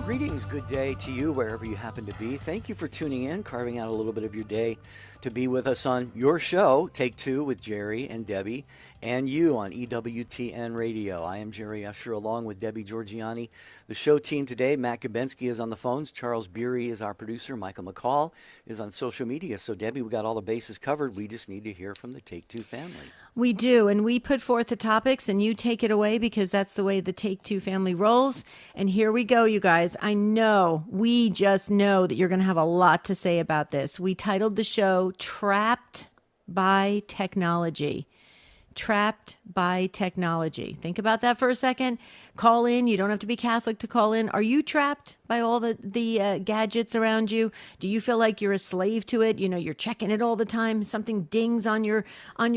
Greetings, good day to you wherever you happen to be. Thank you for tuning in, carving out a little bit of your day to be with us on your show, Take Two with Jerry and Debbie, and you on EWTN Radio. I am Jerry Usher along with Debbie Georgiani. The show team today, Matt Gabensky is on the phones, Charles Beery is our producer, Michael McCall is on social media. So Debbie, we got all the bases covered. We just need to hear from the Take Two family. We do, and we put forth the topics, and you take it away because that's the way the Take Two family rolls. And here we go, you guys. We just know that you're going to have a lot to say about this. We titled the show Trapped by Technology. Trapped by technology. Think about that for a second. Call in. You don't have to be Catholic to call in. Are you trapped by all the gadgets around you? Do you feel like you're a slave to it? You know, you're checking it all the time. Something dings on your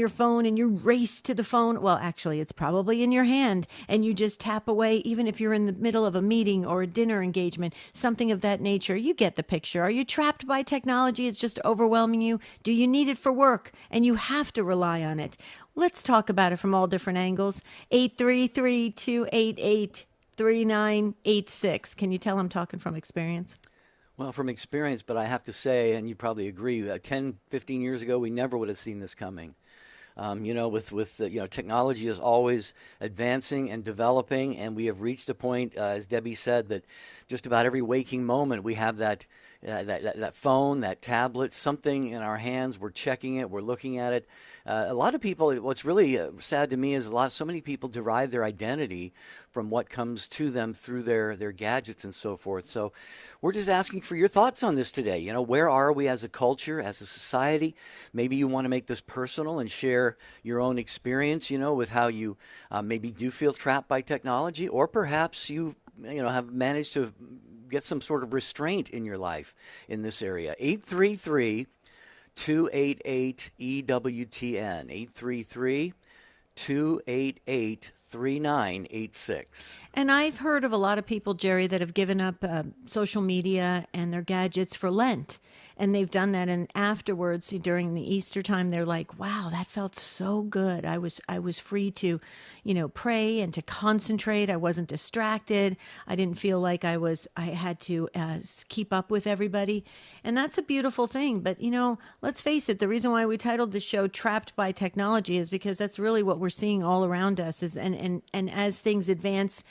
phone and you race to the phone. Well, actually, it's probably in your hand and you just tap away, even if you're in the middle of a meeting or a dinner engagement, something of that nature. You get the picture. Are you trapped by technology? It's just overwhelming you. Do you need it for work and you have to rely on it? Let's talk about it from all different angles. 833-288-3986. Can you tell I'm talking from experience? Well, from experience, but I have to say, and you probably agree, 10, 15 years ago, we never would have seen this coming. Technology is always advancing and developing, and we have reached a point, as Debbie said, that just about every waking moment we have that phone, that tablet, something in our hands. We're checking it. We're looking at it. A lot of people, what's really sad to me is so many people derive their identity from what comes to them through their gadgets and so forth. So we're just asking for your thoughts on this today. You know, where are we as a culture, as a society? Maybe you want to make this personal and share your own experience, with how you maybe do feel trapped by technology, or perhaps you have managed to get some sort of restraint in your life in this area. 833-288-EWTN. 833-288-3986. And I've heard of a lot of people, Jerry, that have given up social media and their gadgets for Lent. And they've done that. And afterwards, during the Easter time, they're like, wow, that felt so good. I was free to, pray and to concentrate. I wasn't distracted. I didn't feel like I had to keep up with everybody. And that's a beautiful thing. But, let's face it, the reason why we titled the show Trapped by Technology is because that's really what we're seeing all around us. And as things advance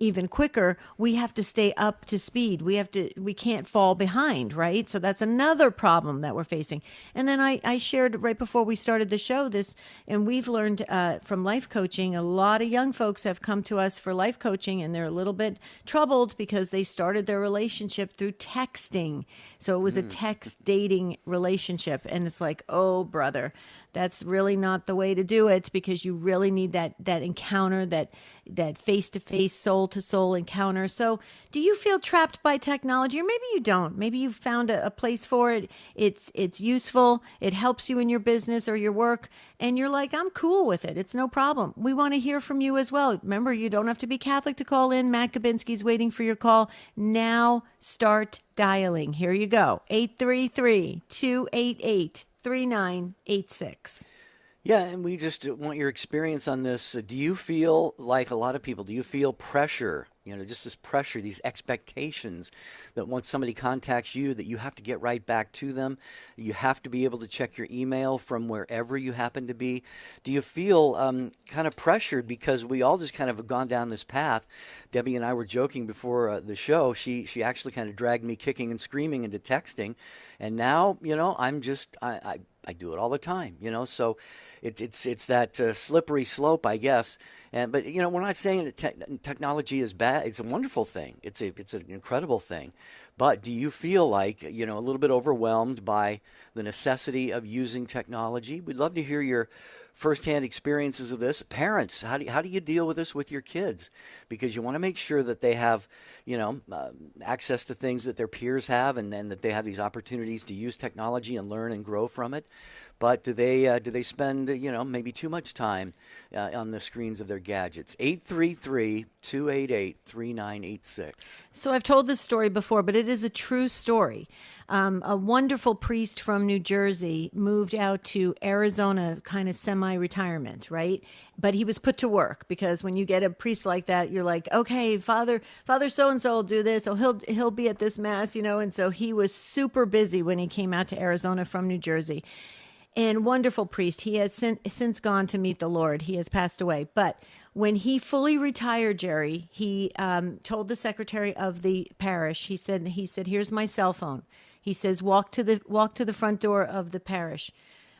even quicker, we have to stay up to speed. We can't fall behind, right? So that's another problem that we're facing. And then I shared right before we started the show this, and we've learned from life coaching, a lot of young folks have come to us for life coaching, and they're a little bit troubled because they started their relationship through texting. So it was a text dating relationship. And it's like, oh, brother, that's really not the way to do it, because you really need that encounter, that face-to-face, soul-to-soul encounter. So do you feel trapped by technology? Or maybe you don't. Maybe you found a place for it. It's useful. It helps you in your business or your work. And you're like, I'm cool with it. It's no problem. We want to hear from you as well. Remember, you don't have to be Catholic to call in. Matt Gabensky's waiting for your call. Now start dialing. Here you go. 833-288-3986. Yeah, and we just want your experience on this. Do you feel like a lot of people, do you feel pressure, just this pressure, these expectations that once somebody contacts you that you have to get right back to them? You have to be able to check your email from wherever you happen to be. Do you feel kind of pressured because we all just kind of have gone down this path? Debbie and I were joking before the show. She actually kind of dragged me kicking and screaming into texting. And now, I do it all the time, so it's that slippery slope, I guess. But we're not saying that technology is bad. It's a wonderful thing. It's an incredible thing. But do you feel like, a little bit overwhelmed by the necessity of using technology? We'd love to hear your firsthand experiences of this. Parents, how do you deal with this with your kids? Because you want to make sure that they have, access to things that their peers have, and then that they have these opportunities to use technology and learn and grow from it. But do they spend, maybe too much time on the screens of their gadgets? 833-288-3986. So I've told this story before, but it is a true story. A wonderful priest from New Jersey moved out to Arizona, kind of semi-retirement, right? But he was put to work, because when you get a priest like that, you're like, okay, Father so-and-so will do this. Oh, he'll be at this mass, and so he was super busy when he came out to Arizona from New Jersey. And wonderful priest. He has since gone to meet the Lord. He has passed away. But when he fully retired, Jerry, he told the secretary of the parish. He said, "Here's my cell phone." He says, "Walk to the front door of the parish,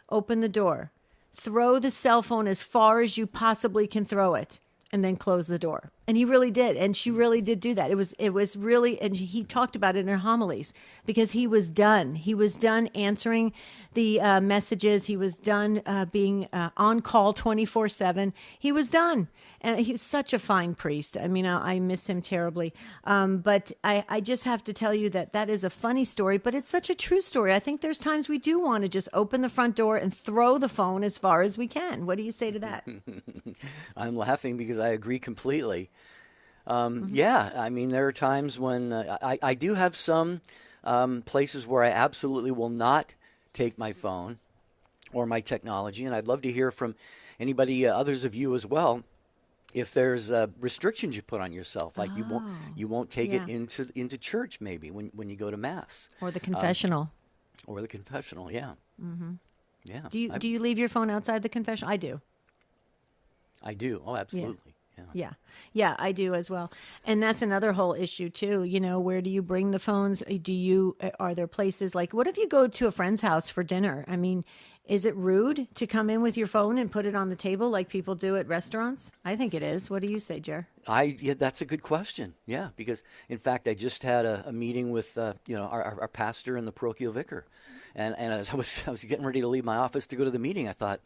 open the door, throw the cell phone as far as you possibly can throw it, and then close the door." And he really did. And she really did do that. It was really, and he talked about it in her homilies, because he was done. He was done answering the messages. He was done being on call 24/7. He was done. And he's such a fine priest. I mean, I miss him terribly. But I just have to tell you that is a funny story, but it's such a true story. I think there's times we do want to just open the front door and throw the phone as far as we can. What do you say to that? I'm laughing because I agree completely. Yeah, I mean, there are times when I do have some places where I absolutely will not take my phone or my technology, and I'd love to hear from anybody, others of you as well, if there's restrictions you put on yourself, like you won't take it into church, maybe when you go to mass, Or the confessional. Yeah. Mm-hmm. Yeah. Do you leave your phone outside the confessional? I do. I do. Oh, absolutely. Yeah, I do as well. And that's another whole issue too. Where do you bring the phones? Are there places like, what if you go to a friend's house for dinner? I mean, is it rude to come in with your phone and put it on the table like people do at restaurants? I think it is. What do you say, Jer? Yeah, that's a good question. Yeah, because in fact, I just had a meeting with our pastor and the parochial vicar, and as I was getting ready to leave my office to go to the meeting, I thought,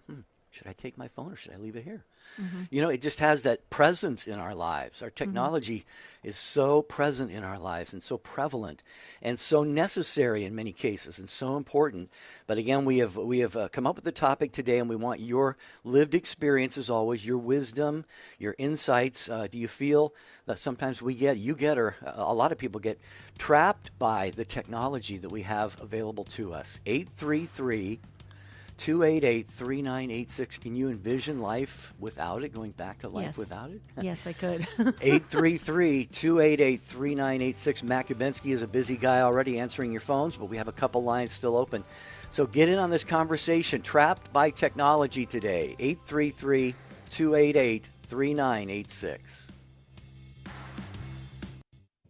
should I take my phone or should I leave it here? Mm-hmm. It just has that presence in our lives. Our technology is so present in our lives and so prevalent and so necessary in many cases and so important. But again, we have come up with the topic today, and we want your lived experience, as always, your wisdom, your insights. Do you feel that sometimes or a lot of people get trapped by the technology that we have available to us? 833-288-3986. Can you envision life without it, going back to life without it? Yes, I could. 833-288-3986. Matt Kubensky is a busy guy already answering your phones, but we have a couple lines still open. So get in on this conversation. Trapped by technology today. 833-288-3986.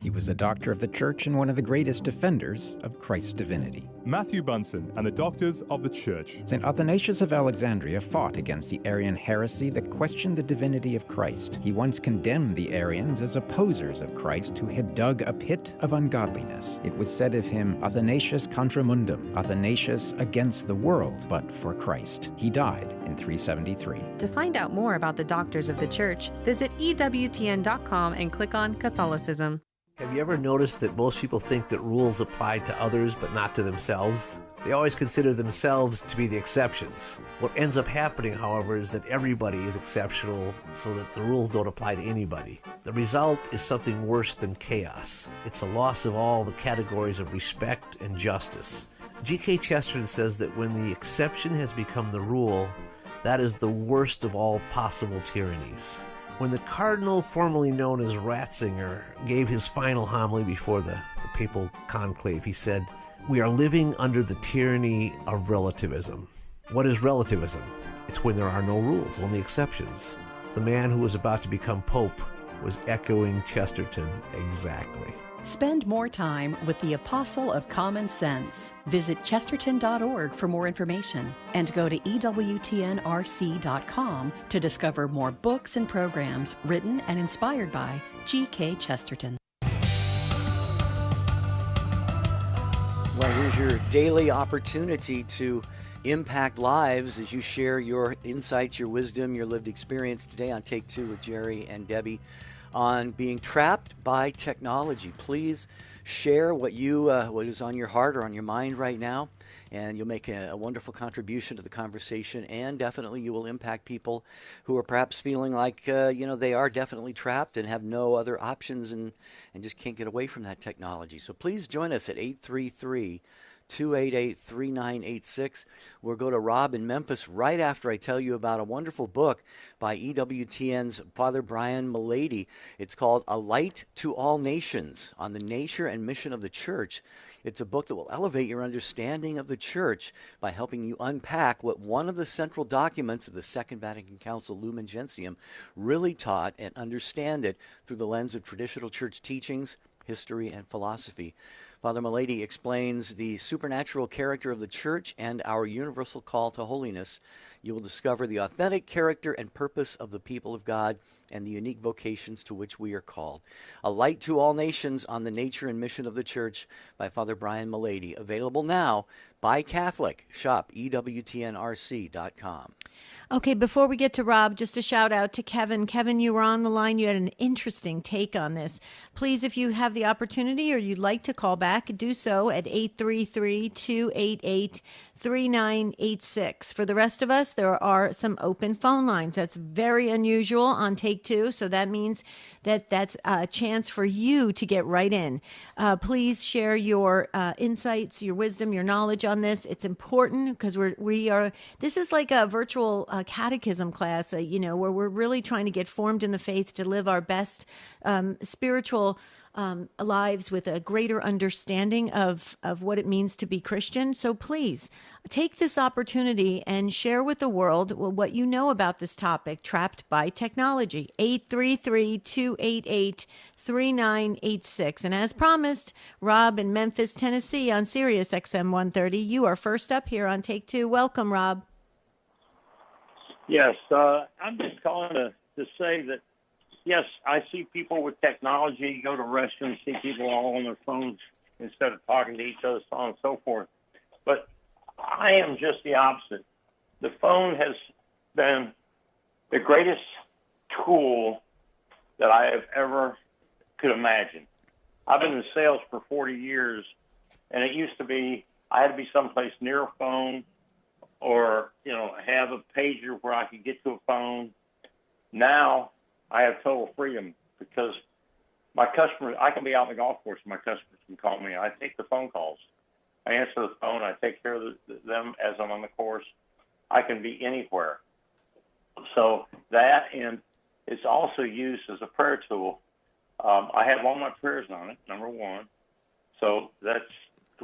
He was a doctor of the church and one of the greatest defenders of Christ's divinity. Matthew Bunson and the Doctors of the Church. St. Athanasius of Alexandria fought against the Arian heresy that questioned the divinity of Christ. He once condemned the Arians as opposers of Christ who had dug a pit of ungodliness. It was said of him, Athanasius contra mundum, Athanasius against the world, but for Christ. He died in 373. To find out more about the Doctors of the Church, visit EWTN.com and click on Catholicism. Have you ever noticed that most people think that rules apply to others but not to themselves? They always consider themselves to be the exceptions. What ends up happening, however, is that everybody is exceptional so that the rules don't apply to anybody. The result is something worse than chaos. It's a loss of all the categories of respect and justice. G.K. Chesterton says that when the exception has become the rule, that is the worst of all possible tyrannies. When the cardinal formerly known as Ratzinger gave his final homily before the papal conclave, he said, "We are living under the tyranny of relativism." What is relativism? It's when there are no rules, only exceptions. The man who was about to become pope was echoing Chesterton exactly. Spend more time with the Apostle of Common Sense. Visit chesterton.org for more information and go to EWTNRC.com to discover more books and programs written and inspired by G.K. Chesterton. Well, here's your daily opportunity to impact lives as you share your insights, your wisdom, your lived experience today on Take Two with Jerry and Debbie on being trapped by technology. Please share what is on your heart or on your mind right now, and you'll make a wonderful contribution to the conversation, and definitely you will impact people who are perhaps feeling like they are definitely trapped and have no other options and just can't get away from that technology. So please join us at 833 288-288-3986. We'll go to Rob in Memphis right after I tell you about a wonderful book by EWTN's Father Brian Mullady. It's called A Light to All Nations, on the nature and mission of the church. It's a book that will elevate your understanding of the church by helping you unpack what one of the central documents of the Second Vatican Council, Lumen Gentium, really taught, and understand it through the lens of traditional church teachings, history, and philosophy. Father Mullady explains the supernatural character of the church and our universal call to holiness. You will discover the authentic character and purpose of the people of God and the unique vocations to which we are called. A Light to All Nations, on the nature and mission of the church by Father Brian Mullady. Available now. Buy Catholic. Shop EWTNRC.com. Okay, before we get to Rob, just a shout out to Kevin. Kevin, you were on the line. You had an interesting take on this. Please, if you have the opportunity or you'd like to call back, do so at 833-288-3986. For the rest of us, there are some open phone lines. That's very unusual on Take Two, so that means that that's a chance for you to get right in. Please share your insights, your wisdom, your knowledge on this. It's important because we are. This is like a virtual catechism class, where we're really trying to get formed in the faith to live our best spiritual lives with a greater understanding of what it means to be Christian. So please take this opportunity and share with the world what you know about this topic, trapped by technology. 833-288-3986. And as promised, Rob in Memphis, Tennessee on Sirius XM 130. You are first up here on Take Two. Welcome, Rob. Yes, I'm just calling to say that, yes, I see people with technology go to restaurants, see people all on their phones instead of talking to each other, so on and so forth. But I am just the opposite. The phone has been the greatest tool that I have ever could imagine. I've been in sales for 40 years, and it used to be I had to be someplace near a phone or, have a pager where I could get to a phone. Now I have total freedom because my customers, I can be out on the golf course and my customers can call me. I take the phone calls. I answer the phone. I take care of them as I'm on the course. I can be anywhere. So that, and it's also used as a prayer tool. I have all my prayers on it, number one. So that's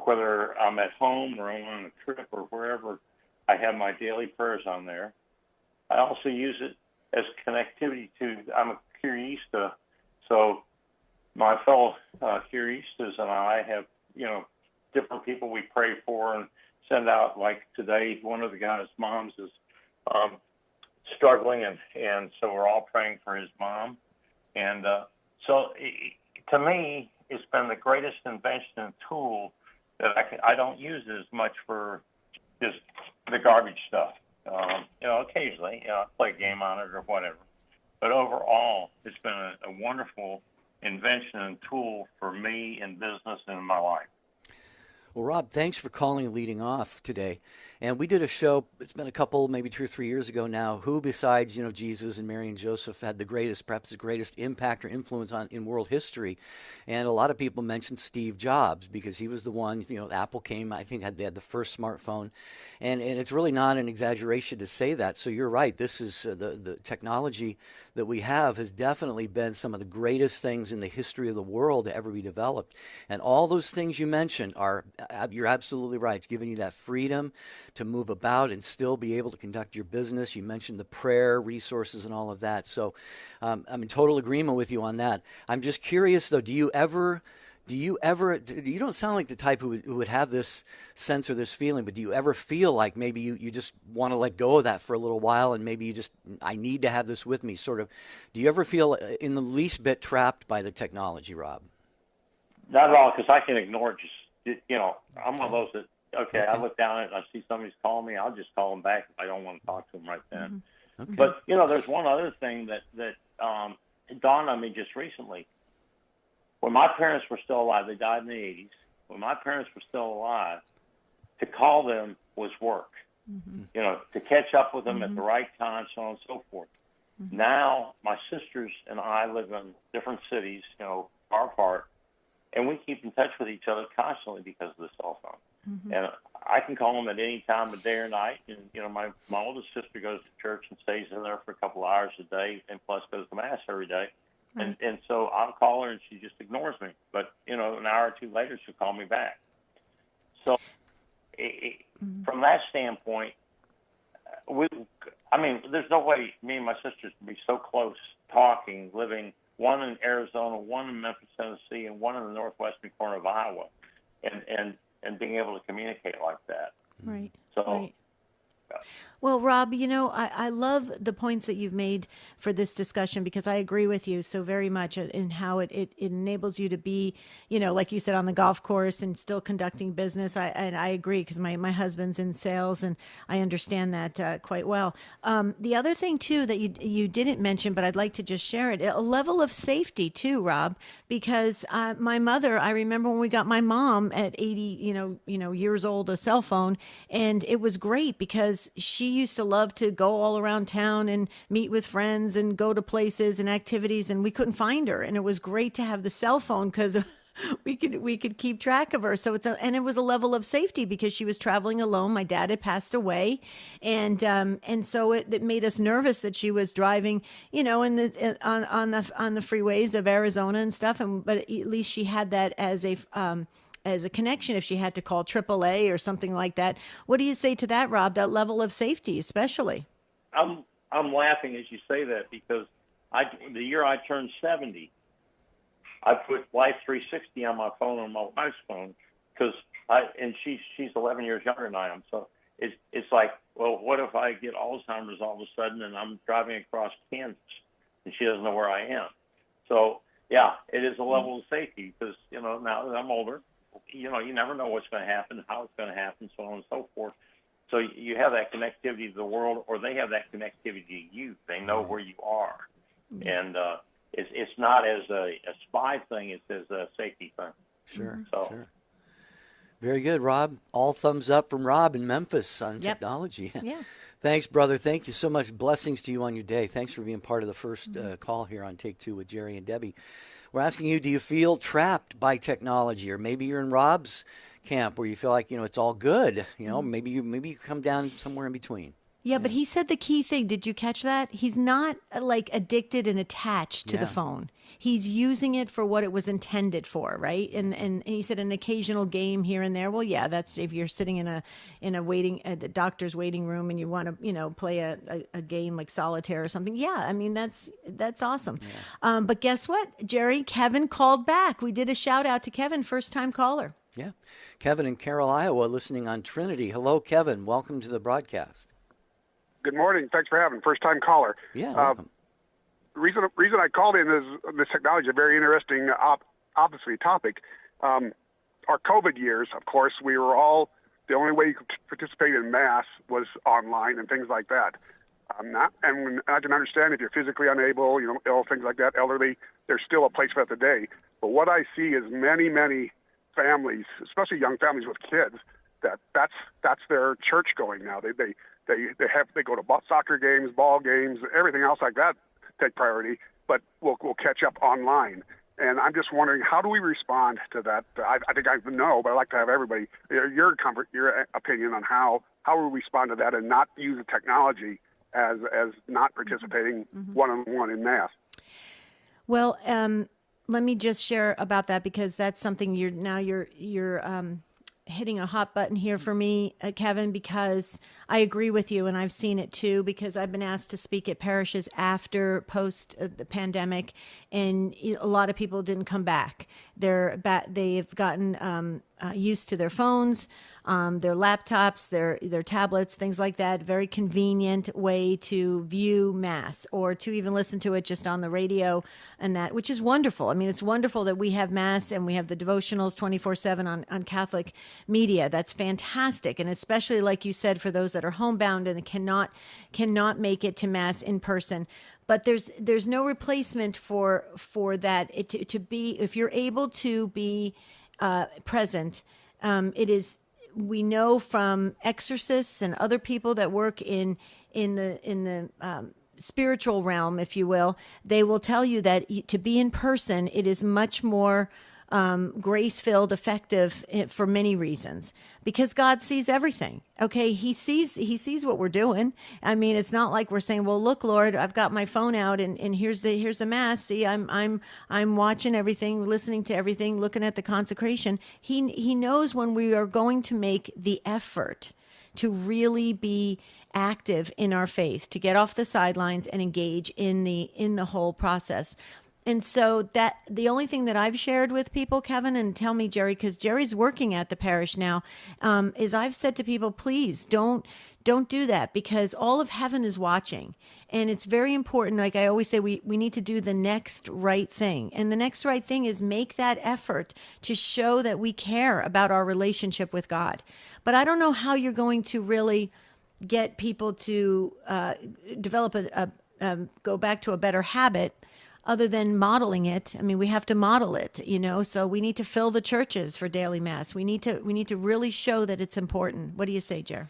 whether I'm at home or I'm on a trip or wherever, I have my daily prayers on there. I also use it as connectivity to, I'm a Curista, so my fellow Curistas and I have, different people we pray for and send out, like today, one of the guys' moms is struggling, and so we're all praying for his mom. And to me, it's been the greatest invention and tool that I don't use it as much for just the garbage stuff. Occasionally, I play a game on it or whatever. But overall, it's been a wonderful invention and tool for me in business and in my life. Well, Rob, thanks for calling and leading off today. And we did a show, it's been a couple, maybe 2 or 3 years ago now, who besides, Jesus and Mary and Joseph had perhaps the greatest impact or influence in world history. And a lot of people mentioned Steve Jobs because he was the one, Apple came, I think they had the first smartphone. And it's really not an exaggeration to say that. So you're right. This is the technology that we have has definitely been some of the greatest things in the history of the world to ever be developed. And all those things you mentioned you're absolutely right. It's giving you that freedom to move about and still be able to conduct your business. You mentioned the prayer resources and all of that. So I'm in total agreement with you on that. I'm just curious, though, you don't sound like the type who would have this sense or this feeling, but do you ever feel like maybe you just want to let go of that for a little while and maybe I need to have this with me, sort of? Do you ever feel in the least bit trapped by the technology, Rob? Not at all, because I can ignore it. I'm one of those that, okay, I look down and I see somebody's calling me, I'll just call them back if I don't want to talk to them right then. Mm-hmm. Okay. But, there's one other thing that dawned on me just recently. When my parents were still alive, they died in the 80s. When my parents were still alive, to call them was work. Mm-hmm. To catch up with them mm-hmm. at the right time, so on and so forth. Mm-hmm. Now, my sisters and I live in different cities, far apart, and we keep in touch with each other constantly because of the cell phone. And I can call them at any time of day or night. And, my oldest sister goes to church and stays in there for a couple of hours a day and plus goes to Mass every day. Right. And so I'll call her and she just ignores me. But, an hour or two later, she'll call me back. So from that standpoint, there's no way me and my sisters can be so close talking, living one in Arizona, one in Memphis, Tennessee, and one in the northwestern corner of Iowa, and being able to communicate like that. Right. So, right. Well, Rob, I love the points that you've made for this discussion because I agree with you so very much in how it enables you to be, like you said, on the golf course and still conducting business. I agree because my husband's in sales and I understand that quite well. The other thing, too, that you didn't mention, but I'd like to just share it, a level of safety, too, Rob, because my mother, I remember when we got my mom at 80, years old, a cell phone, and it was great because she used to love to go all around town and meet with friends and go to places and activities, and we couldn't find her. And it was great to have the cell phone because we could keep track of her. So and it was a level of safety because she was traveling alone. My dad had passed away, and so it made us nervous that she was driving, on the freeways of Arizona and stuff. But at least she had that as a connection if she had to call AAA or something like that. What do you say to that, Rob, that level of safety especially? I'm laughing as you say that because the year I turned 70, I put Life 360 on my phone, on my wife's phone, and she's 11 years younger than I am. So it's like, well, what if I get Alzheimer's all of a sudden and I'm driving across Kansas and she doesn't know where I am? So, yeah, it is a level of safety because, now that I'm older, you never know what's going to happen, how it's going to happen, so on and so forth. So you have that connectivity to the world, or they have that connectivity to you. They know where you are. And it's not as a spy thing, it's as a safety thing. Sure, So. sure. Very good, Rob. All thumbs up from Rob in Memphis on technology. Yeah. Thanks, brother. Thank you so much. Blessings to you on your day. Thanks for being part of the first call here on Take Two with Jerry and Debbie. We're asking you, do you feel trapped by technology? Or maybe you're in Rob's camp where you feel like, it's all good. Maybe you come down somewhere in between. Yeah, but he said the key thing. Did you catch that? He's not like addicted and attached to the phone. He's using it for what it was intended for, right? And he said an occasional game here and there. Well, yeah, that's if you're sitting in a doctor's waiting room and you want to play a game like solitaire or something. Yeah, I mean that's awesome. Yeah. But guess what, Jerry? Kevin called back. We did a shout out to Kevin, first time caller. Yeah, Kevin in Carroll, Iowa, listening on Trinity. Hello, Kevin. Welcome to the broadcast. Good morning. Thanks for having first-time caller. Yeah, welcome. Reason I called in is this technology, a very interesting, obviously, topic. Our COVID years, of course, we were all, the only way you could participate in Mass was online and things like that. And I can understand if you're physically unable, ill, things like that, elderly, there's still a place for that today. But what I see is many, many families, especially young families with kids, that's their church going now. They go to soccer games, ball games, everything else like that take priority, but we'll catch up online. And I'm just wondering, how do we respond to that? I think I know, but I'd like to have everybody your opinion on how we respond to that and not use the technology as not participating one-on-one in Mass. Well, let me just share about that because that's something you're hitting a hot button here for me, Kevin, because I agree with you, and I've seen it too, because I've been asked to speak at parishes post the pandemic, and a lot of people didn't come back. They've gotten used to their phones, their laptops, their tablets, things like that. Very convenient way to view Mass or to even listen to it just on the radio and that, which is wonderful. I mean, it's wonderful that we have Mass and we have the devotionals 24/7 on Catholic media. That's fantastic. And especially, like you said, for those that are homebound and cannot make it to Mass in person. But there's no replacement for that. To be, if you're able to be present, it is. We know from exorcists and other people that work in the spiritual realm, if you will, they will tell you that to be in person, it is much more grace-filled, effective for many reasons, because God sees everything. Okay, He sees what we're doing. I mean, it's not like we're saying, "Well, look, Lord, I've got my phone out, and here's the mass. See, I'm watching everything, listening to everything, looking at the consecration." He knows when we are going to make the effort to really be active in our faith, to get off the sidelines and engage in the whole process. And so that the only thing that I've shared with people, Kevin, and tell me, Jerry, because Jerry's working at the parish now, is I've said to people, please don't do that, because all of heaven is watching. And it's very important. Like I always say, we need to do the next right thing. And the next right thing is make that effort to show that we care about our relationship with God. But I don't know how you're going to really get people to develop go back to a better habit other than modeling it. I mean, we have to model it, so we need to fill the churches for daily mass. We need to really show that it's important. What do you say, Jer?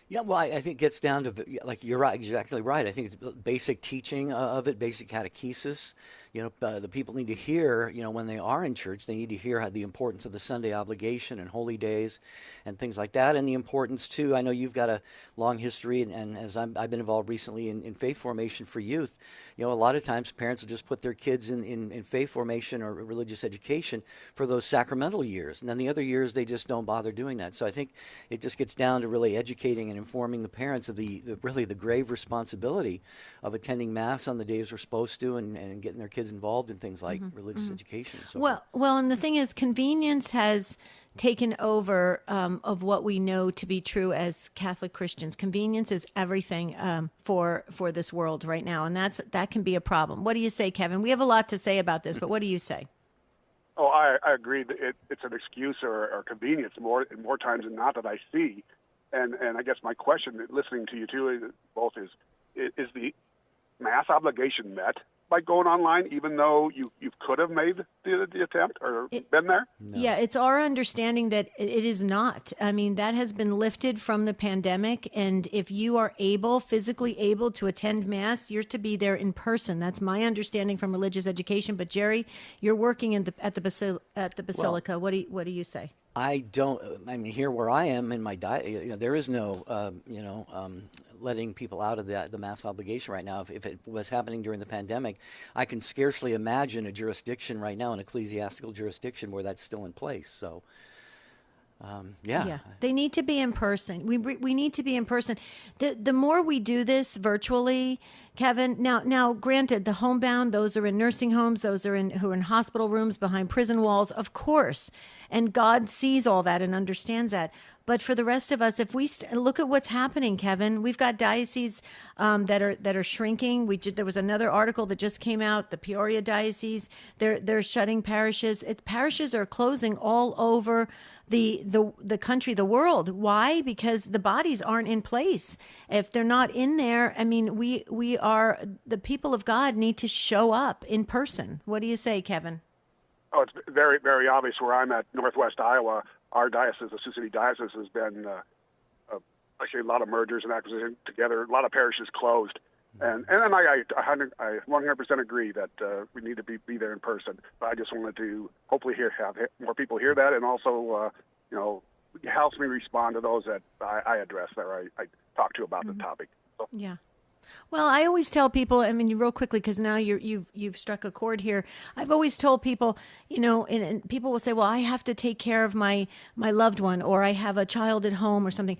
Yeah, well, I think it gets down to, like, you're right, exactly right. I think it's basic teaching of it, basic catechesis. The people need to hear, when they are in church, they need to hear the importance of the Sunday obligation and holy days and things like that. And the importance, too, I know you've got a long history, and as I've been involved recently in faith formation for youth, a lot of times parents will just put their kids in faith formation or religious education for those sacramental years. And then the other years, they just don't bother doing that. So I think it just gets down to really educating and informing the parents of the grave responsibility of attending Mass on the days we're supposed to, and getting their kids involved in things like religious education. So well, and the thing is, convenience has taken over of what we know to be true as Catholic Christians. Convenience is everything for this world right now, and that can be a problem. What do you say, Kevin? We have a lot to say about this, but what do you say? Oh, I agree that it's an excuse or convenience more times than not that I see. And I guess my question, listening to you two both, is the Mass obligation met by going online, even though you could have made the attempt or been there? No. Yeah, it's our understanding that it is not. I mean, that has been lifted from the pandemic, and if you are physically able to attend Mass, you're to be there in person. That's my understanding from religious education. But Jerry, you're working at the Basilica. Well, what do you say? I mean, here where I am in my diet, there is no, letting people out of the Mass obligation right now. If it was happening during the pandemic, I can scarcely imagine a jurisdiction right now, an ecclesiastical jurisdiction, where that's still in place. So, yeah, they need to be in person. We need to be in person. The more we do this virtually, Kevin. Now, granted, the homebound, those are in nursing homes, those are who are in hospital rooms behind prison walls, of course, and God sees all that and understands that. But for the rest of us, if we look at what's happening, Kevin, we've got dioceses that are shrinking. There was another article that just came out. The Peoria diocese, they're shutting parishes. Parishes are closing all over the country, the world. Why? Because the bodies aren't in place. If they're not in there, I mean, the people of God need to show up in person. What do you say, Kevin? Oh, it's very, very obvious where I'm at, Northwest Iowa. Our diocese, the Sioux City Diocese, has been actually a lot of mergers and acquisitions together. A lot of parishes closed, and I 100% agree that we need to be there in person. But I just wanted to hopefully have more people hear that, and also it helps me respond to those that I address, that I talk to about the topic. So. Yeah. Well, I always tell people, I mean, real quickly, because now you've struck a chord here. I've always told people, and people will say, well, I have to take care of my loved one, or I have a child at home or something.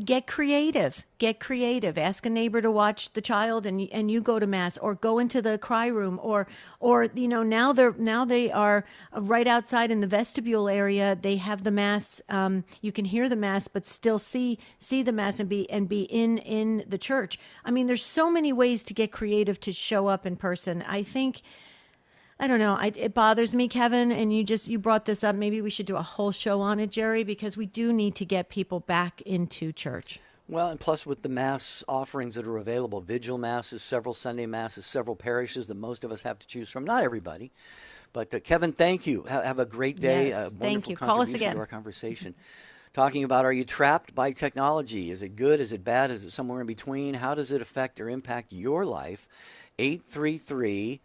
Get creative. Ask a neighbor to watch the child, and you go to Mass, or go into the cry room, or now they are right outside in the vestibule area. They have the Mass. You can hear the Mass, but still see the Mass and be in the church. I mean, there's so many ways to get creative to show up in person. I think, I don't know, it bothers me, Kevin, and you brought this up. Maybe we should do a whole show on it, Jerry, because we do need to get people back into church. Well, and plus with the Mass offerings that are available, vigil Masses, several Sunday Masses, several parishes that most of us have to choose from. Not everybody. But Kevin, thank you. Have a great day. Yes, thank you. Call us again to our conversation. Talking about, are you trapped by technology? Is it good? Is it bad? Is it somewhere in between? How does it affect or impact your life? 833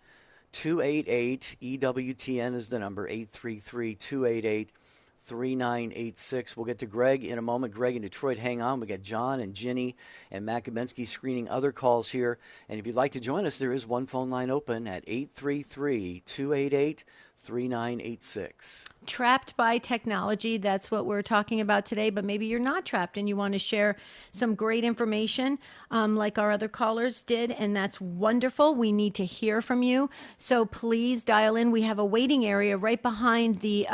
288 EWTN is the number, 833-288-3986. We'll get to Greg in a moment. Greg in Detroit, hang on. We got John and Ginny and Matt Gabensky screening other calls here. And if you'd like to join us, there is one phone line open at 833-288-3986. Trapped by technology, that's what we're talking about today, but maybe you're not trapped and you want to share some great information like our other callers did, and that's wonderful. We need to hear from you, so please dial in. We have a waiting area right behind the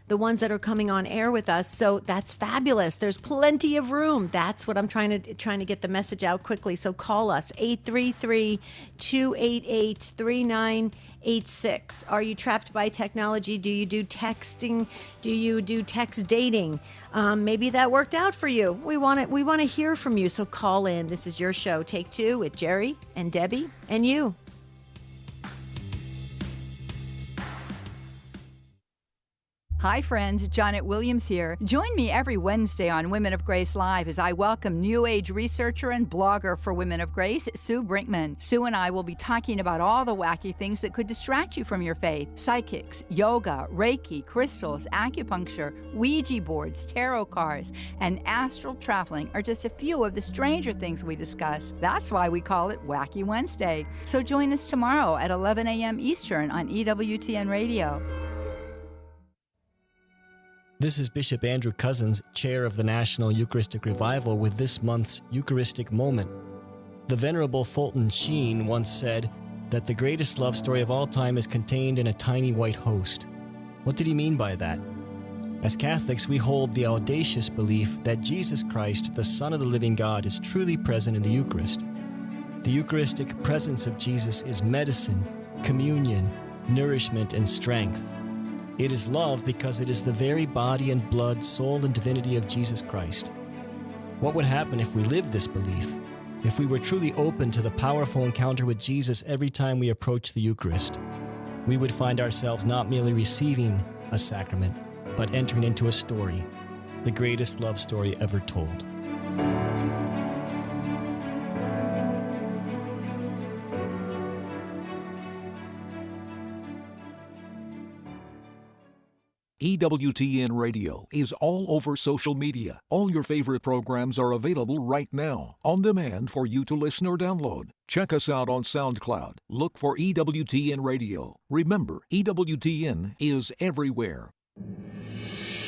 ones that are coming on air with us, so that's fabulous. There's plenty of room. That's what I'm trying to get the message out quickly. So call us 833-288-3986. Are you trapped by technology? Do you do texting? Do you do text dating? Maybe that worked out for you. We want to hear from you. So call in. This is your show, Take Two, with Jerry and Debbie and you. Hi friends, Janet Williams here. Join me every Wednesday on Women of Grace Live as I welcome New Age researcher and blogger for Women of Grace, Sue Brinkman. Sue and I will be talking about all the wacky things that could distract you from your faith. Psychics, yoga, Reiki, crystals, acupuncture, Ouija boards, tarot cards, and astral traveling are just a few of the stranger things we discuss. That's why we call it Wacky Wednesday. So join us tomorrow at 11 a.m. Eastern on EWTN Radio. This is Bishop Andrew Cousins, chair of the National Eucharistic Revival, with this month's Eucharistic Moment. The Venerable Fulton Sheen once said that the greatest love story of all time is contained in a tiny white host. What did he mean by that? As Catholics, we hold the audacious belief that Jesus Christ, the Son of the living God, is truly present in the Eucharist. The Eucharistic presence of Jesus is medicine, communion, nourishment, and strength. It is love because it is the very body and blood, soul, and divinity of Jesus Christ. What would happen if we lived this belief? If we were truly open to the powerful encounter with Jesus every time we approach the Eucharist? We would find ourselves not merely receiving a sacrament, but entering into a story, the greatest love story ever told. EWTN Radio is all over social media. All your favorite programs are available right now, on demand for you to listen or download. Check us out on SoundCloud. Look for EWTN Radio. Remember, EWTN is everywhere.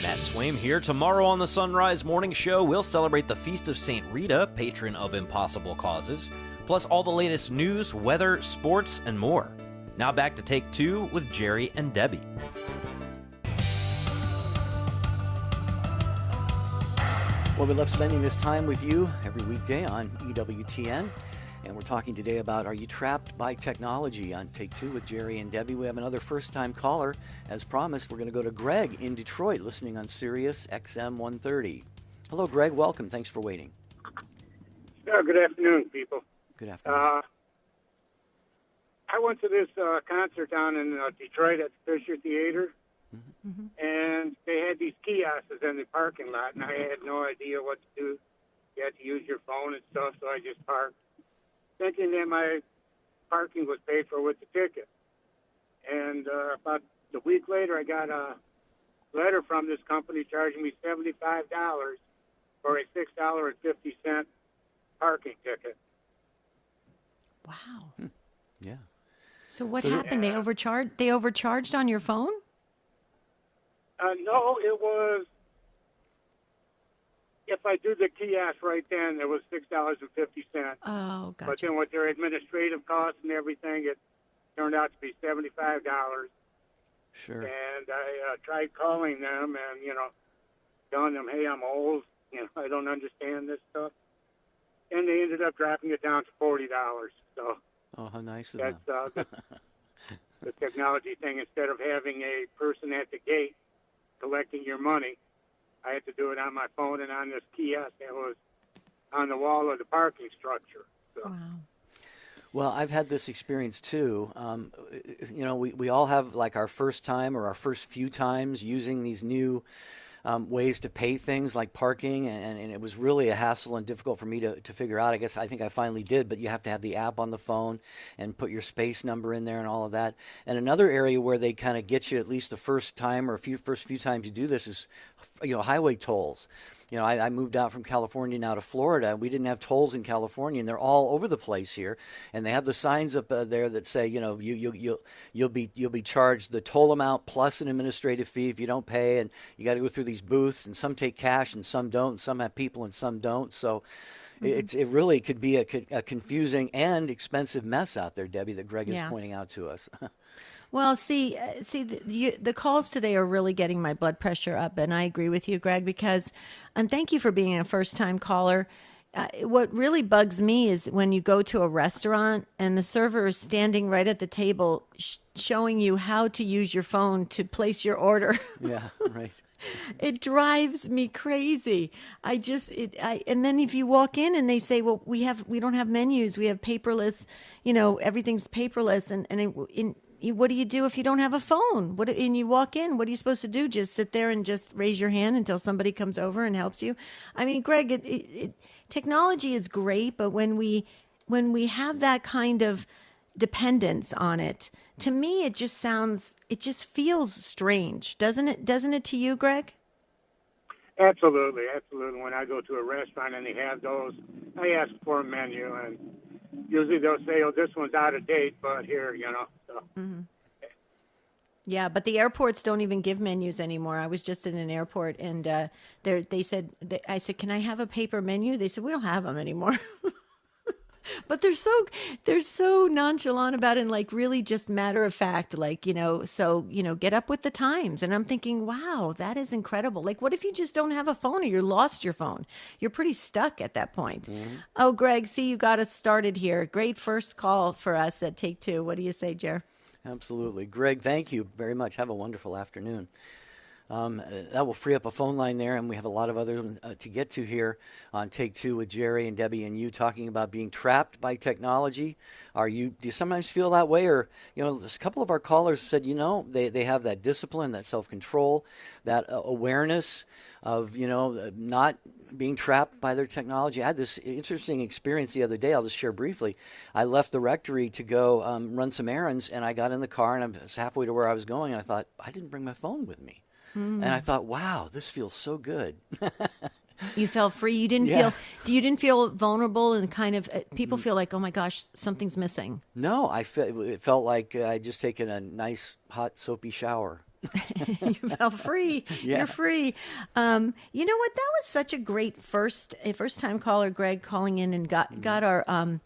Matt Swaim here. Tomorrow on the Sunrise Morning Show, we'll celebrate the Feast of St. Rita, patron of impossible causes, plus all the latest news, weather, sports, and more. Now back to Take Two with Jerry and Debbie. Well, we love spending this time with you every weekday on EWTN. And we're talking today about, are you trapped by technology, on Take Two with Jerry and Debbie. We have another first-time caller. As promised, we're going to go to Greg in Detroit, listening on Sirius XM 130. Hello, Greg. Welcome. Thanks for waiting. Good afternoon, people. Good afternoon. I went to this concert down in Detroit at the Fisher Theater. Mm-hmm. And they had these kiosks in the parking lot, and I had no idea what to do. You had to use your phone and stuff, so I just parked, thinking that my parking was paid for with the ticket. And about a week later, I got a letter from this company charging me $75 for a $6.50 parking ticket. Wow. Yeah. So what happened? They overcharged on your phone? No, it was, if I do the kiosk right then, it was $6.50. Oh, gotcha. But then with their administrative costs and everything, it turned out to be $75. Sure. And I tried calling them and, telling them, hey, I'm old, I don't understand this stuff. And they ended up dropping it down to $40. So oh, how nice of them. That's the technology thing. Instead of having a person at the gate collecting your money, I had to do it on my phone and on this kiosk that was on the wall of the parking structure. So. Wow. Well, I've had this experience too. We all have like our first time or our first few times using these new ways to pay things like parking, and it was really a hassle and difficult for me to figure out. I think I finally did, but you have to have the app on the phone and put your space number in there and all of that. And another area where they kind of get you at least the first time or first few times you do this is, highway tolls. I moved out from California now to Florida. We didn't have tolls in California, and they're all over the place here. And they have the signs up there that say, you'll be charged the toll amount plus an administrative fee if you don't pay, and you got to go through these booths. And some take cash, and some don't. And some have people, and some don't. So it really could be a confusing and expensive mess out there, Debbie, that Greg is pointing out to us. Well, the calls today are really getting my blood pressure up, and I agree with you, Greg, and thank you for being a first-time caller. What really bugs me is when you go to a restaurant and the server is standing right at the table showing you how to use your phone to place your order. Yeah, right. It drives me crazy. And then if you walk in and they say, well, we don't have menus, we have paperless, everything's paperless, what do you do if you don't have a phone? And you walk in, what are you supposed to do? Just sit there and just raise your hand until somebody comes over and helps you? I mean, Greg, technology is great, but when we have that kind of dependence on it, to me, it just feels strange, doesn't it to you, Greg? Absolutely. When I go to a restaurant and they have those, I ask for a menu, and usually they'll say, "Oh, this one's out of date," but here, So. Mm-hmm. Yeah, but the airports don't even give menus anymore. I was just in an airport, and I said, "Can I have a paper menu?" They said, "We don't have them anymore." But they're so nonchalant about it, and like really just matter of fact, like, get up with the times. And I'm thinking, wow, that is incredible. Like, what if you just don't have a phone or you lost your phone? You're pretty stuck at that point. Mm-hmm. Oh, Greg, see, you got us started here. Great first call for us at Take Two. What do you say, Jer? Absolutely. Greg, thank you very much. Have a wonderful afternoon. That will free up a phone line there, and we have a lot of other to get to here on Take Two with Jerry and Debbie and you, talking about being trapped by technology. Do you sometimes feel that way? Or, a couple of our callers said, they have that discipline, that self-control, that awareness of, not being trapped by their technology. I had this interesting experience the other day. I'll just share briefly. I left the rectory to go run some errands, and I got in the car, and I was halfway to where I was going, and I thought, I didn't bring my phone with me. And I thought, wow, this feels so good. You felt free. You didn't feel vulnerable, and kind of people feel like, oh my gosh, something's missing. No, it felt like I'd just taken a nice hot soapy shower. You felt free. Yeah. You're free. You know what? That was such a great first time caller, Greg, calling in and got our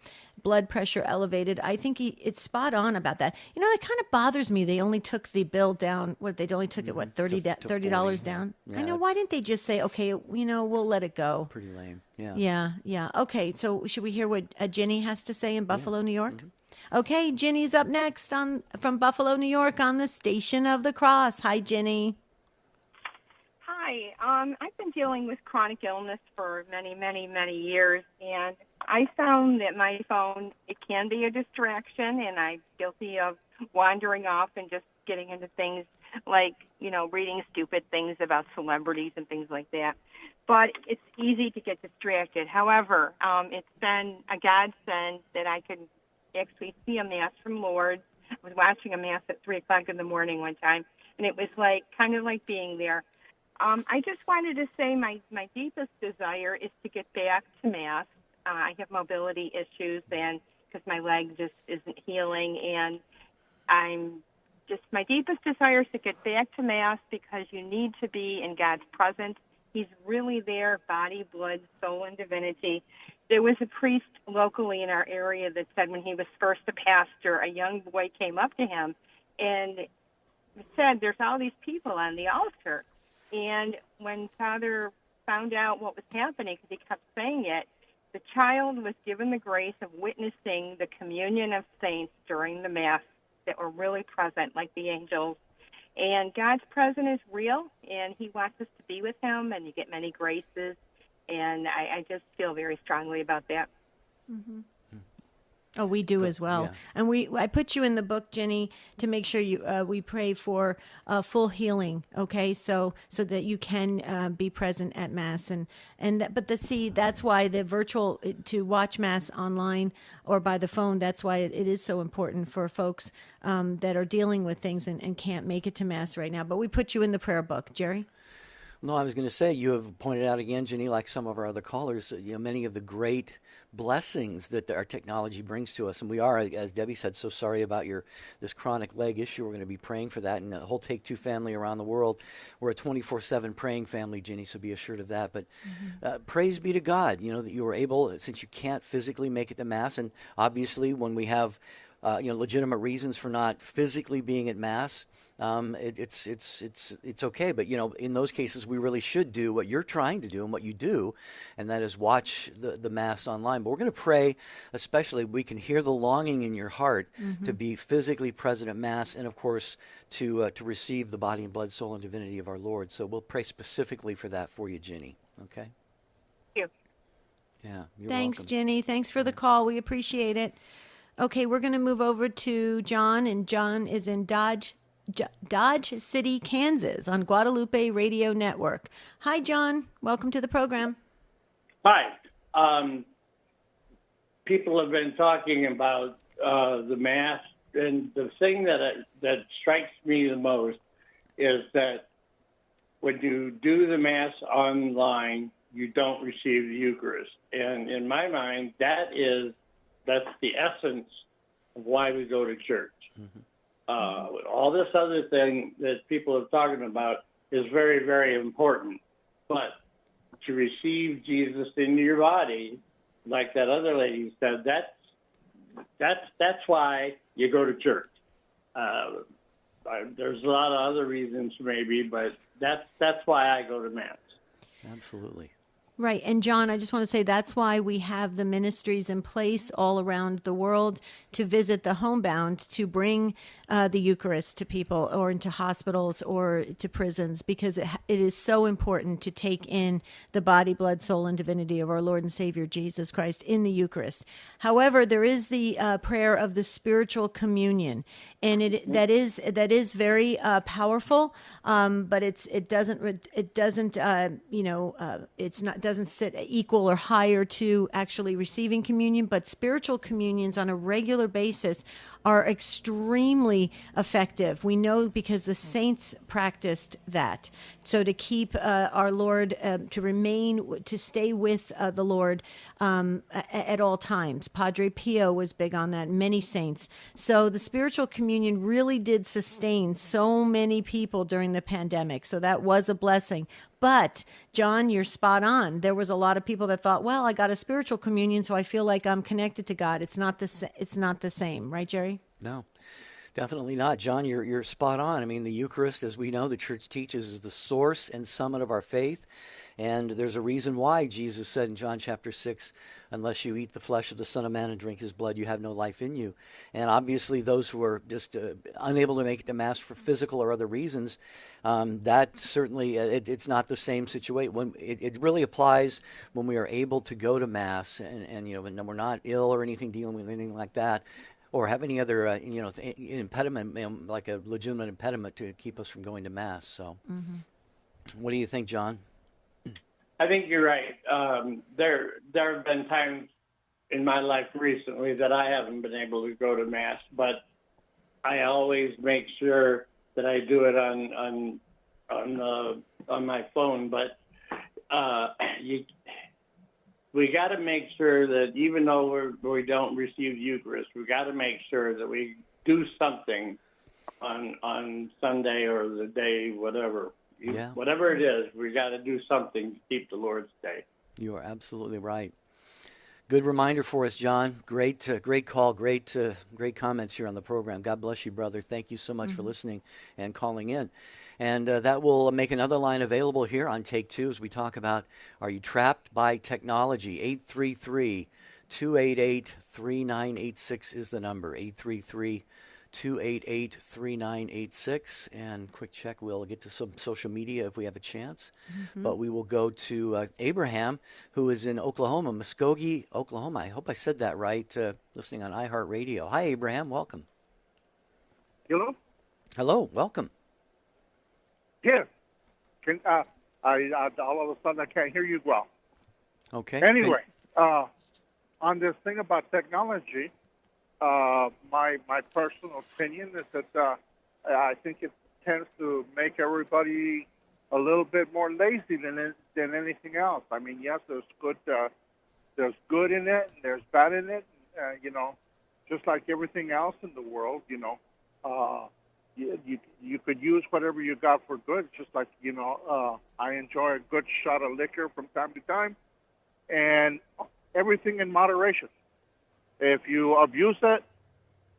blood pressure elevated. I think it's spot on about that. That kind of bothers me. They only took the bill down. They only took it $30 down. Yeah, I know. Why didn't they just say, okay, we'll let it go? Pretty lame. Yeah. Yeah. Okay. So should we hear what Ginny has to say in Buffalo, New York? Mm-hmm. Okay, Ginny's up next from Buffalo, New York, on the Station of the Cross. Hi, Ginny. Hi. I've been dealing with chronic illness for many, many, many years, and I found that my phone, it can be a distraction, and I'm guilty of wandering off and just getting into things like, reading stupid things about celebrities and things like that. But it's easy to get distracted. However, it's been a godsend that I could actually see a Mass from Lourdes. I was watching a Mass at 3 o'clock in the morning one time, and it was kind of like being there. I just wanted to say my deepest desire is to get back to Mass. I have mobility issues, and because my leg just isn't healing, and my deepest desire is to get back to Mass, because you need to be in God's presence. He's really there, body, blood, soul, and divinity. There was a priest locally in our area that said when he was first a pastor, a young boy came up to him and said, there's all these people on the altar. And when Father found out what was happening, because he kept saying it, the child was given the grace of witnessing the communion of saints during the Mass that were really present, like the angels. And God's presence is real, and he wants us to be with him, and you get many graces. And I just feel very strongly about that. Mm-hmm. Oh, we do as well. yeah. And I put you in the book, Jenny, to make sure we pray for full healing. Okay, so that you can be present at Mass, that's why the virtual to watch Mass online or by the phone. That's why it is so important for folks that are dealing with things and can't make it to Mass right now. But we put you in the prayer book, Jerry. No, I was going to say, you have pointed out again, Jenny, like some of our other callers, many of the great blessings that our technology brings to us. And we are, as Debbie said, so sorry about this chronic leg issue. We're going to be praying for that. And the whole Take Two family around the world, we're a 24/7 praying family, Jenny, so be assured of that. But praise be to God, that you were able, since you can't physically make it to Mass. And obviously, when we have legitimate reasons for not physically being at Mass, it's okay. But in those cases, we really should do what you're trying to do and what you do, and that is watch the Mass online. But we're going to pray, especially we can hear the longing in your heart to be physically present at Mass, and of course to receive the body and blood, soul, and divinity of our Lord. So we'll pray specifically for that for you, Jenny. Okay. Thank you. Yeah. Thanks, welcome. Jenny. Thanks for the call. We appreciate it. Okay, we're going to move over to John, and John is in Dodge City, Kansas, on Guadalupe Radio Network. Hi, John. Welcome to the program. Hi. People have been talking about the Mass, and the thing that strikes me the most is that when you do the Mass online, you don't receive the Eucharist. And in my mind, that's the essence of why we go to church. All this other thing that people are talking about is very, very important. But to receive Jesus into your body, like that other lady said, that's why you go to church. There's a lot of other reasons maybe, but that's why I go to Mass. Absolutely. Right. And John, I just want to say that's why we have the ministries in place all around the world to visit the homebound, to bring the Eucharist to people or into hospitals or to prisons, because it is so important to take in the body, blood, soul, and divinity of our Lord and Savior Jesus Christ in the Eucharist. However, there is the prayer of the spiritual communion, and that is very powerful, but it doesn't sit equal or higher to actually receiving communion, but spiritual communions on a regular basis are extremely effective. We know because the saints practiced that. So to keep our Lord, to stay with the Lord at all times. Padre Pio was big on that, many saints. So the spiritual communion really did sustain so many people during the pandemic. So that was a blessing. But John, you're spot on. There was a lot of people that thought, well, I got a spiritual communion, so I feel like I'm connected to God. It's not the same, right, Jerry? No, definitely not. John, you're spot on. I mean, the Eucharist, as we know, the Church teaches, is the source and summit of our faith. And there's a reason why Jesus said in John chapter 6, unless you eat the flesh of the Son of Man and drink his blood, you have no life in you. And obviously those who are just unable to make it to Mass for physical or other reasons, that certainly, it's not the same situation. It really applies when we are able to go to Mass and when we're not ill or anything, dealing with anything like that, or have any other impediment, like a legitimate impediment to keep us from going to Mass. So what do you think, John? I think you're right. There have been times in my life recently that I haven't been able to go to Mass, but I always make sure that I do it on my phone. But we got to make sure that even though we don't receive Eucharist, we got to make sure that we do something on Sunday or the day, whatever. Yeah. Whatever it is, we got to do something to keep the Lord's day. You are absolutely right. Good reminder for us, John. Great call. Great comments here on the program. God bless you, brother. Thank you so much for listening and calling in. And that will make another line available here on Take Two as we talk about, are you trapped by technology? 833-288-3986 is the number. 833 288-3986. And quick check, we'll get to some social media if we have a chance. But we will go to Abraham, who is in Oklahoma, Muskogee, Oklahoma. I hope I said that right, listening on iHeartRadio. Hi, Abraham. Welcome. Hello? Hello. Welcome. Yes. I all of a sudden I can't hear you well. Okay. Anyway, on this thing about technology, my personal opinion is that I think it tends to make everybody a little bit more lazy than anything else. I mean, yes, there's good in it, and there's bad in it. Just like everything else in the world, you could use whatever you got for good. Just like I enjoy a good shot of liquor from time to time, and everything in moderation. If you abuse it,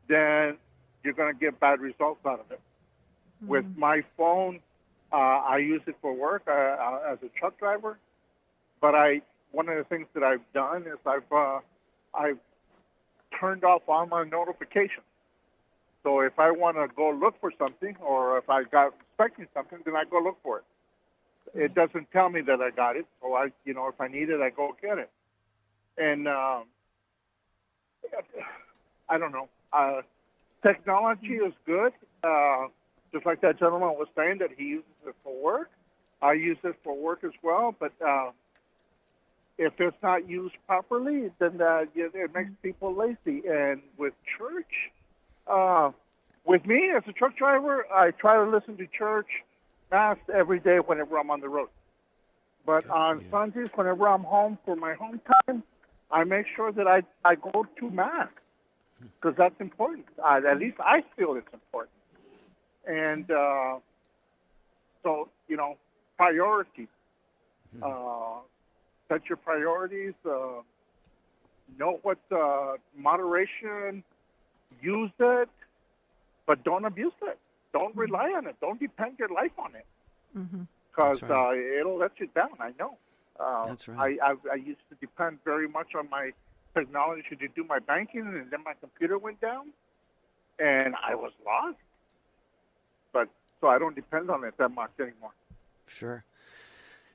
then you're going to get bad results out of it. With my phone, I use it for work as a truck driver. But one of the things that I've done is I've turned off all my notifications. So if I want to go look for something, or if I got expecting something, then I go look for it. It doesn't tell me that I got it. So if I need it, I go get it. And I don't know. Technology is good. Just like that gentleman was saying that he uses it for work. I use it for work as well. But if it's not used properly, then it makes people lazy. And with church, with me as a truck driver, I try to listen to church mass every day whenever I'm on the road. But on Sundays, whenever I'm home for my home time, I make sure that I go to mass because that's important. At least I feel it's important. And so, priorities. Set your priorities. Know what moderation. Use it, but don't abuse it. Don't rely on it. Don't depend your life on it. Because it'll let you down, I know. That's right. I used to depend very much on my technology to do my banking, and then my computer went down, and I was lost. But so I don't depend on it that much anymore. Sure.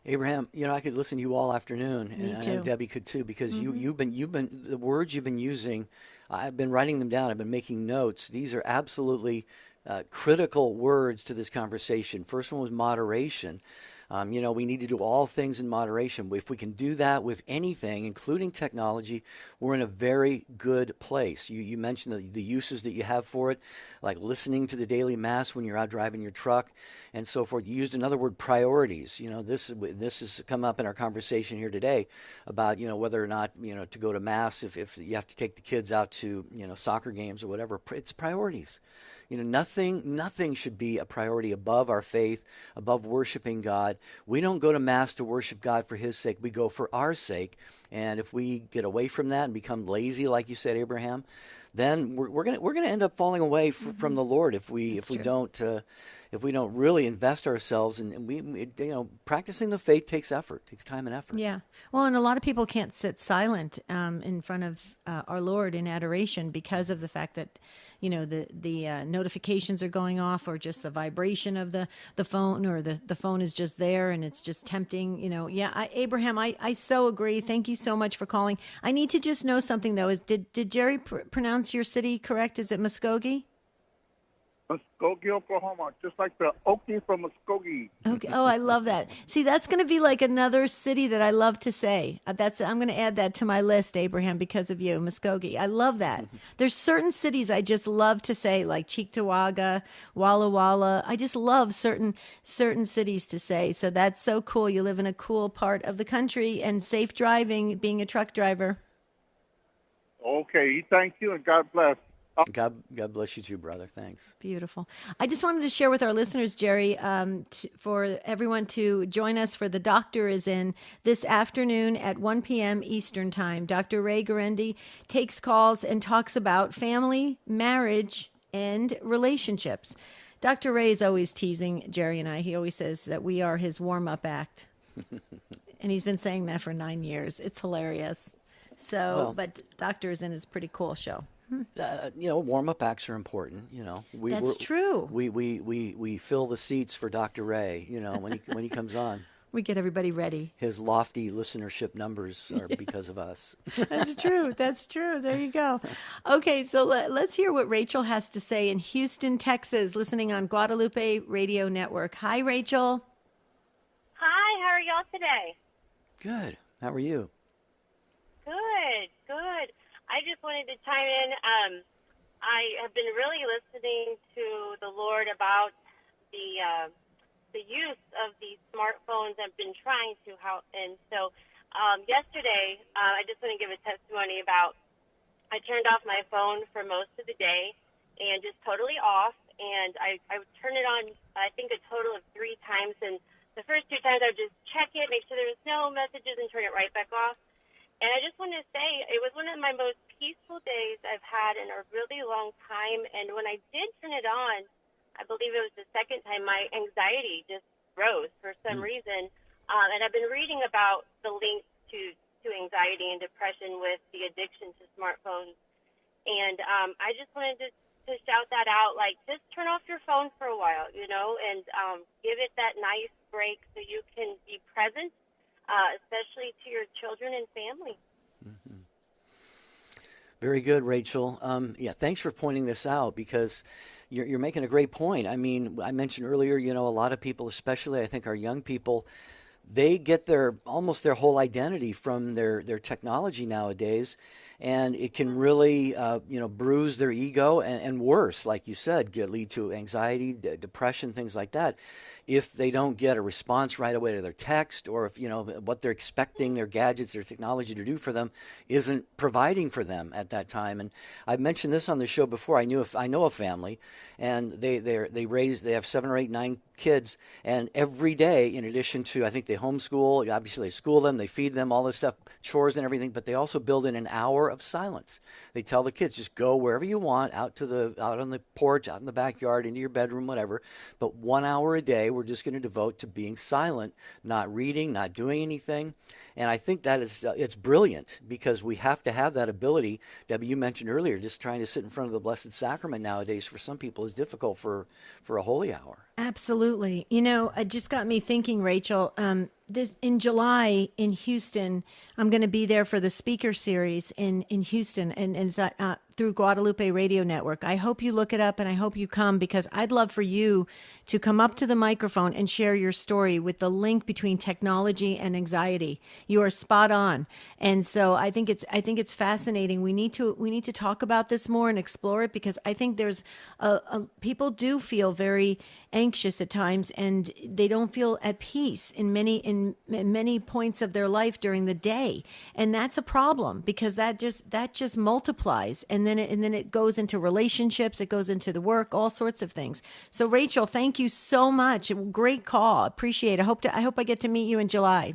Abraham, I could listen to you all afternoon, Me and I too. know Debbie could too, because you've been the words you've been using. I've been writing them down. I've been making notes. These are absolutely critical words to this conversation. First one was moderation. We need to do all things in moderation. If we can do that with anything, including technology, we're in a very good place. You mentioned the uses that you have for it, like listening to the daily mass when you're out driving your truck and so forth. You used another word, priorities. This has come up in our conversation here today about, whether or not, to go to mass if you have to take the kids out to, soccer games or whatever. It's priorities. Nothing should be a priority above our faith, above worshiping God. We don't go to Mass to worship God for His sake. We go for our sake. And if we get away from that and become lazy, like you said, Abraham, then we're gonna end up falling away from the Lord if we don't really invest ourselves. And we practicing the faith takes effort, takes time and effort. Yeah. Well, and a lot of people can't sit silent in front of our Lord in adoration because of the fact that, the notifications are going off, or just the vibration of the phone, or the phone is just there and it's just tempting. Abraham, I so agree. Thank you so much for calling. I need to just know something though. Did Jerry pronounce your city correct? Is it Muskogee? Muskogee, Oklahoma, just like the Okie from Muskogee. Okay. Oh, I love that. See, that's going to be like another city that I love to say. I'm going to add that to my list, Abraham, because of you, Muskogee. I love that. There's certain cities I just love to say, like Cheektowaga, Walla Walla. I just love certain cities to say. So that's so cool. You live in a cool part of the country, and safe driving, being a truck driver. Okay. Thank you, and God bless. God bless you too, brother. Thanks. Beautiful. I just wanted to share with our listeners, Jerry, for everyone to join us for The Doctor is In this afternoon at 1 p.m. Eastern Time. Dr. Ray Garendi takes calls and talks about family, marriage, and relationships. Dr. Ray is always teasing Jerry and I. He always says that we are his warm-up act. And he's been saying that for 9 years. It's hilarious. But Doctor is In is a pretty cool show. Warm-up acts are important. That's true. We fill the seats for Dr. Ray. When he comes on. We get everybody ready. His lofty listenership numbers are because of us. That's true. That's true. There you go. Okay, so let's hear what Rachel has to say in Houston, Texas, listening on Guadalupe Radio Network. Hi, Rachel. Hi, how are y'all today? Good. How are you? Good. I just wanted to chime in. I have been really listening to the Lord about the use of these smartphones. I've been trying to help, and so yesterday I just want to give a testimony about I turned off my phone for most of the day and just totally off, and I would turn it on I think a total of 3 times, and the first 2 times I would just check it, make sure there was no messages, and turn it right back off. And I just want to say it was one of my most peaceful days I've had in a really long time, and when I did turn it on, I believe it was the second time, my anxiety just rose for some reason. And I've been reading about the link to anxiety and depression with the addiction to smartphones. And I just wanted to shout that out, like, just turn off your phone for a while, and give it that nice break so you can be present, especially to your children and family. Mm-hmm. Very good, Rachel. Thanks for pointing this out, because you're making a great point. I mean, I mentioned earlier, a lot of people, especially I think our young people, they get almost their whole identity from their technology nowadays, and it can really bruise their ego and worse, like you said, lead to anxiety, depression, things like that, if they don't get a response right away to their text, or if what they're expecting their gadgets, their technology to do for them isn't providing for them at that time. And I've mentioned this on the show before. I know a family, and they have 7 or 8, 9 kids, and every day, in addition to, I think they homeschool, obviously they school them, they feed them, all this stuff, chores and everything, but they also build in an hour of silence. They tell the kids, just go wherever you want, out on the porch, out in the backyard, into your bedroom, whatever, but 1 hour a day we're just going to devote to being silent, not reading, not doing anything. And I think that is it's brilliant, because we have to have that ability. Debbie, you mentioned earlier, just trying to sit in front of the Blessed Sacrament nowadays for some people is difficult for a holy hour. Absolutely. It just got me thinking, Rachel, this in July in Houston, I'm going to be there for the speaker series in Houston, and it's through Guadalupe Radio Network. I hope you look it up, and I hope you come, because I'd love for you to come up to the microphone and share your story with the link between technology and anxiety. You are spot on. And so I think it's fascinating. We need to talk about this more and explore it, because I think there's people do feel very anxious at times, and they don't feel at peace in many points of their life during the day, and that's a problem, because that just multiplies, and then it goes into relationships, it goes into the work, all sorts of things. So Rachel, thank you so much. Great call. Appreciate it. I hope I get to meet you in July.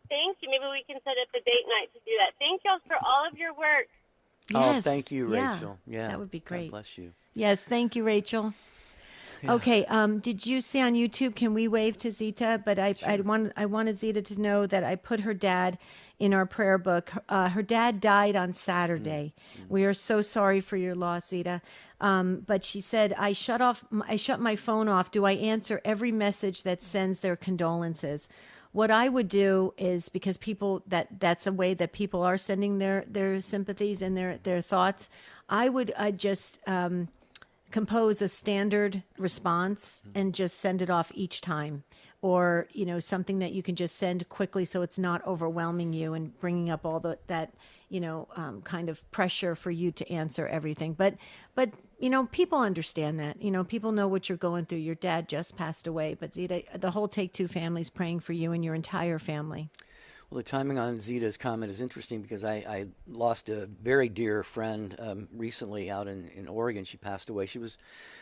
Thank you. Maybe we can set up a date night to do that. Thank y'all for all of your work. Yes. Oh, thank you, Rachel. Yeah, that would be great. God bless you. Yes, thank you, Rachel. Yeah. Okay, did you see on YouTube, can we wave to Zita? But I wanted Zita to know that I put her dad in our prayer book. Her dad died on Saturday. Mm-hmm. We are so sorry for your loss, Zita. But she said, I shut my phone off. Do I answer every message that sends their condolences? What I would do is, because that's a way that people are sending their sympathies and their thoughts, I'd just compose a standard response and just send it off each time, or something that you can just send quickly, so it's not overwhelming you and bringing up all that kind of pressure for you to answer everything. But people understand that. People know what you're going through. Your dad just passed away, but Zita, the whole Take Two family is praying for you and your entire family. Well, the timing on Zita's comment is interesting, because I lost a very dear friend recently out in Oregon. She passed away. She was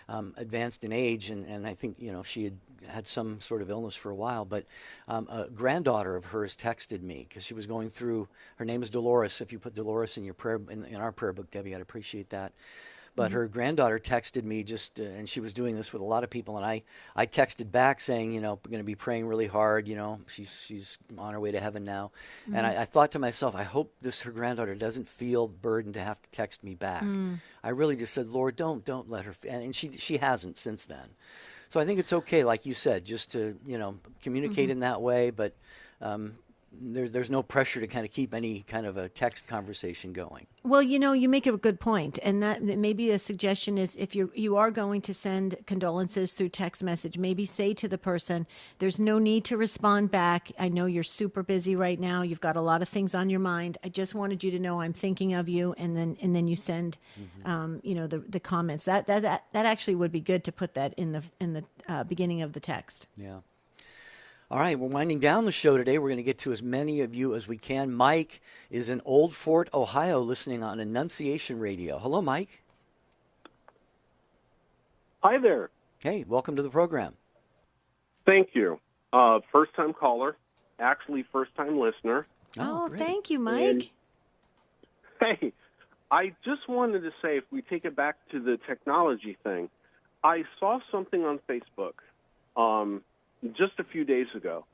advanced in age, and I think she had some sort of illness for a while. But a granddaughter of hers texted me, because she was going through. Her name is Dolores. If you put Dolores in your prayer in our prayer book, Debbie, I'd appreciate that. But her granddaughter texted me and she was doing this with a lot of people, and I texted back saying, we're going to be praying really hard. She's on her way to heaven now, and I thought to myself, I hope her granddaughter doesn't feel burdened to have to text me back. I really just said, Lord, don't let her, and she hasn't since then. So I think it's okay, like you said, just to communicate in that way, but there's no pressure to kind of keep any kind of a text conversation going. Well, you make a good point, and that maybe a suggestion is if you are going to send condolences through text message, maybe say to the person, "There's no need to respond back. I know you're super busy right now. You've got a lot of things on your mind. I just wanted you to know I'm thinking of you." And then you send, the comments. That actually would be good to put that in the beginning of the text. Yeah. All right, we're winding down the show today. We're going to get to as many of you as we can. Mike is in Old Fort, Ohio, listening on Annunciation Radio. Hello, Mike. Hi there. Hey, welcome to the program. Thank you. First-time caller, actually first-time listener. Oh, thank you, Mike. And, hey, I just wanted to say, if we take it back to the technology thing, I saw something on Facebook just a few days ago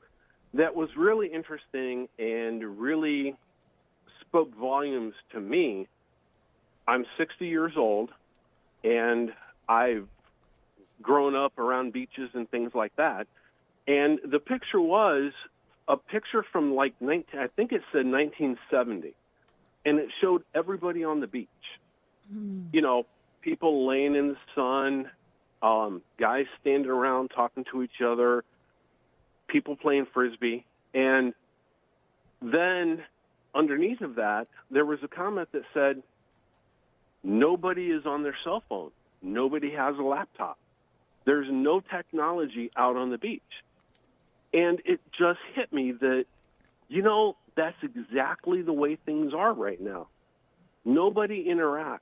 that was really interesting and really spoke volumes to me. I'm 60 years old, and I've grown up around beaches and things like that. And the picture was a picture from I think it said 1970, and it showed everybody on the beach. People laying in the sun, guys standing around talking to each other, people playing Frisbee. And then underneath of that, there was a comment that said, nobody is on their cell phone. Nobody has a laptop. There's no technology out on the beach. And it just hit me that, that's exactly the way things are right now. Nobody interacts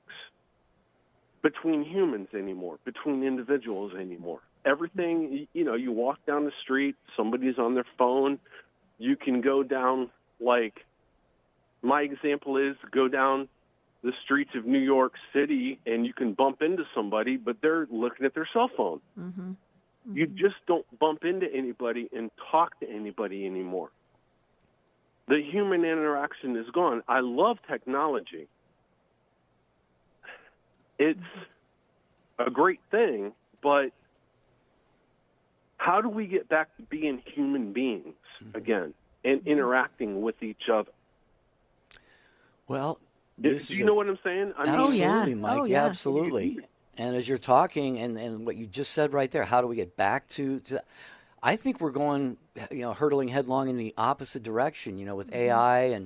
between humans anymore, between individuals anymore. Everything, you walk down the street, somebody's on their phone. You can go down, my example is go down the streets of New York City and you can bump into somebody, but they're looking at their cell phone. Mm-hmm. You just don't bump into anybody and talk to anybody anymore. The human interaction is gone. I love technology. It's a great thing, but how do we get back to being human beings again and interacting with each other? Well, do you know what I'm saying? Absolutely, Mike. Yeah, absolutely. And as you're talking and what you just said right there, how do we get back to I think we're going, hurtling headlong in the opposite direction, with AI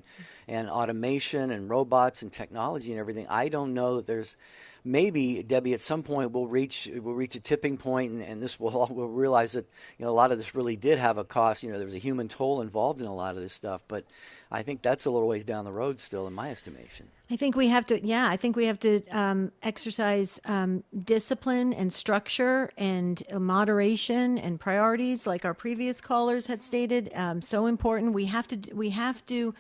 and automation and robots and technology and everything. I don't know that there's maybe, Debbie, at some point we'll reach a tipping point, and this we'll realize that a lot of this really did have a cost. There was a human toll involved in a lot of this stuff, but I think that's a little ways down the road still, in my estimation. I think we have to, exercise discipline and structure and moderation and priorities, like our previous callers had stated. So important. We have to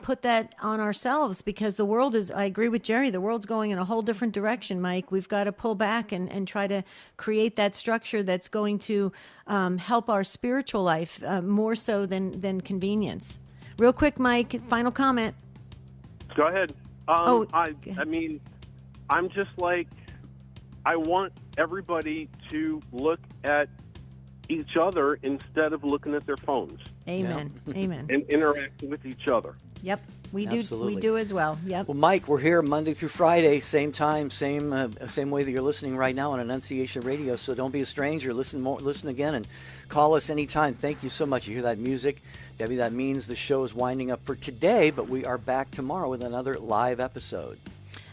put that on ourselves, because the world is, I agree with Jerry, the world's going in a whole different direction, Mike. We've got to pull back and try to create that structure that's going to help our spiritual life more so than convenience. Real quick, Mike, final comment. Go ahead. I mean, I'm just I want everybody to look at each other instead of looking at their phones. Amen. Yeah. Amen. And interacting with each other. Yep. We do. Absolutely. We do as well. Yep. Well, Mike, we're here Monday through Friday, same time, same way that you're listening right now on Annunciation Radio. So don't be a stranger. Listen again, and call us anytime. Thank you so much. You hear that music, Debbie? That means the show is winding up for today, but we are back tomorrow with another live episode.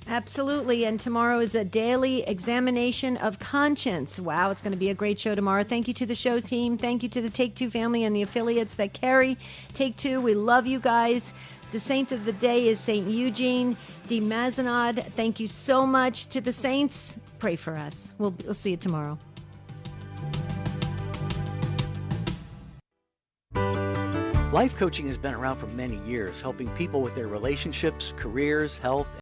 Absolutely. And tomorrow is a daily examination of conscience. Wow, it's going to be a great show tomorrow. Thank you to the show team. Thank you to the Take Two family and the affiliates that carry Take Two. We love you guys. The saint of the day is Saint Eugene de Mazenod. Thank you so much to the saints. Pray for us. We'll see you tomorrow. Life coaching has been around for many years, helping people with their relationships, careers, health,